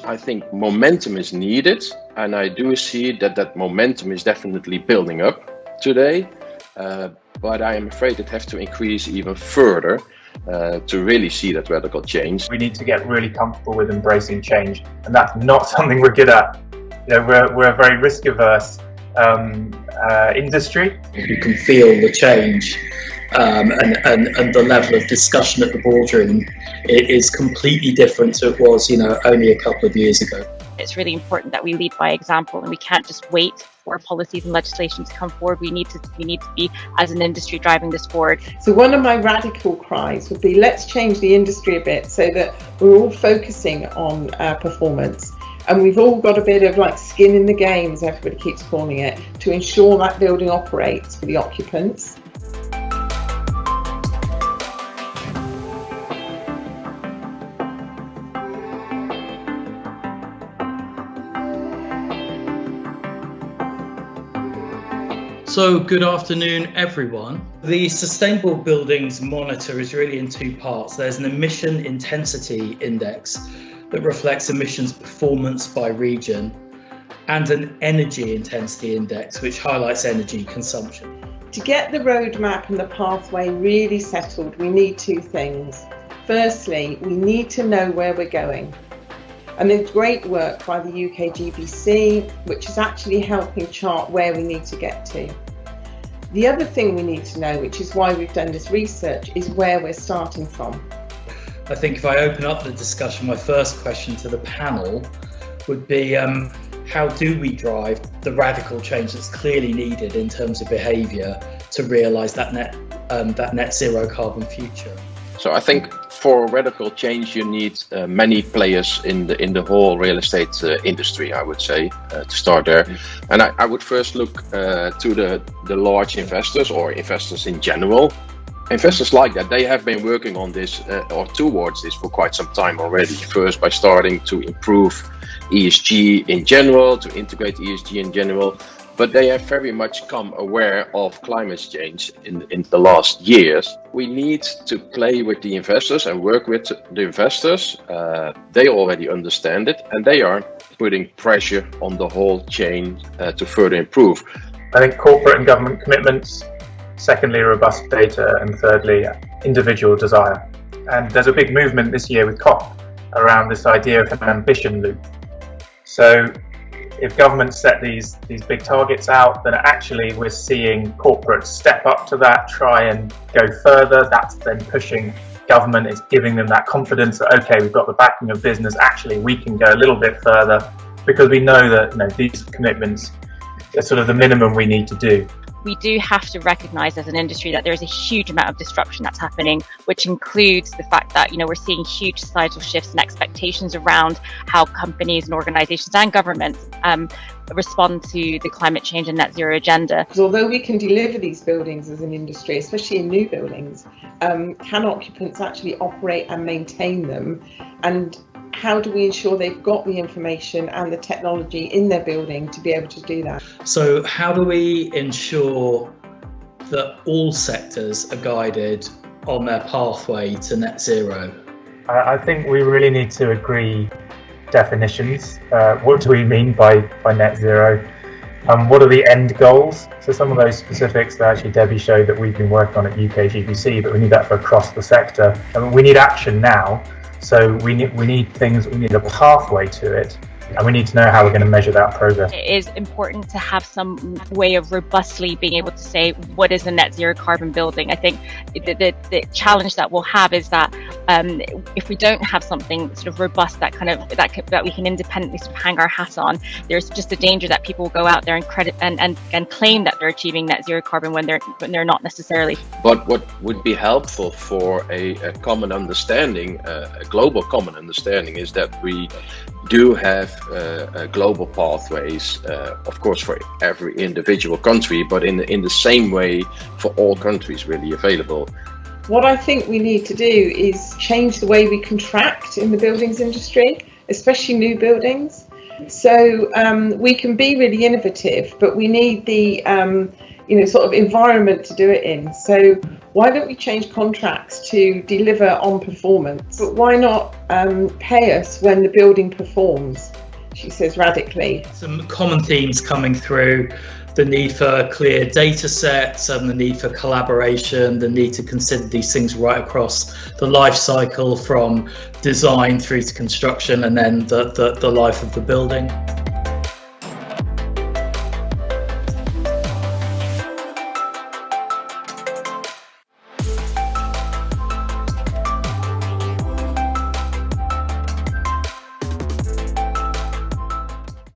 I think momentum is needed, and I do see that momentum is definitely building up today. But I am afraid it has to increase even further to really see that radical change. We need to get really comfortable with embracing change, and that's not something we're good at. We're a very risk-averse industry. You can feel the change, and the level of discussion at the boardroom is completely different to it was, only a couple of years ago. It's really important that we lead by example, and we can't just wait for policies and legislation to come forward. We need to be, as an industry, driving this forward. So one of my radical cries would be, let's change the industry a bit so that we're all focusing on performance. And we've all got a bit of skin in the game, as everybody keeps calling it, to ensure that building operates for the occupants. So good afternoon, everyone. The Sustainable Buildings Monitor is really in two parts. There's an emission intensity index that reflects emissions performance by region, and an energy intensity index which highlights energy consumption. To get the roadmap and the pathway really settled, we need two things. Firstly, we need to know where we're going. And there's great work by the UK GBC, which is actually helping chart where we need to get to. The other thing we need to know, which is why we've done this research, is where we're starting from. I think if I open up the discussion, my first question to the panel would be, how do we drive the radical change that's clearly needed in terms of behaviour to realise that net zero carbon future? So I think for radical change, you need many players in the whole real estate industry, I would say, to start there. And I would first look to the large investors or investors in general. Investors like that, they have been working on this or towards this for quite some time already. First by starting to improve ESG in general, to integrate ESG in general. But they have very much come aware of climate change in the last years. We need to play with the investors and work with the investors. They already understand it, and they are putting pressure on the whole chain to further improve. I think corporate and government commitments, secondly, robust data, and thirdly, individual desire. And there's a big movement this year with COP around this idea of an ambition loop. So if governments set these big targets out, then actually we're seeing corporates step up to that, try and go further. That's then pushing government, it's giving them that confidence that, okay, we've got the backing of business, actually we can go a little bit further, because we know that these commitments are sort of the minimum we need to do. We do have to recognise as an industry that there's a huge amount of disruption that's happening, which includes the fact that we're seeing huge societal shifts and expectations around how companies and organisations and governments respond to the climate change and net zero agenda. Because although we can deliver these buildings as an industry, especially in new buildings, can occupants actually operate and maintain them? And how do we ensure they've got the information and the technology in their building to be able to do that? So how do we ensure that all sectors are guided on their pathway to net zero? I think we really need to agree definitions. What do we mean by net zero? What are the end goals? So some of those specifics that actually Debbie showed that we've been working on at UK GBC, but we need that for across the sector. We need action now. So we need a pathway to it, and we need to know how we're going to measure that progress. It is important to have some way of robustly being able to say what is a net zero carbon building. I think the challenge that we'll have is that if we don't have something sort of robust that we can independently sort of hang our hat on, there's just a danger that people will go out there and claim that they're achieving net zero carbon when they're not necessarily. But what would be helpful for a common understanding, a global common understanding, is that we do have global pathways, of course, for every individual country, but in the same way for all countries really available. What I think we need to do is change the way we contract in the buildings industry, especially new buildings. So we can be really innovative, but we need the sort of environment to do it in. So Why don't we change contracts to deliver on performance? But why not pay us when the building performs? She says radically. Some common themes coming through: the need for clear data sets and the need for collaboration, the need to consider these things right across the life cycle, from design through to construction and then the life of the building.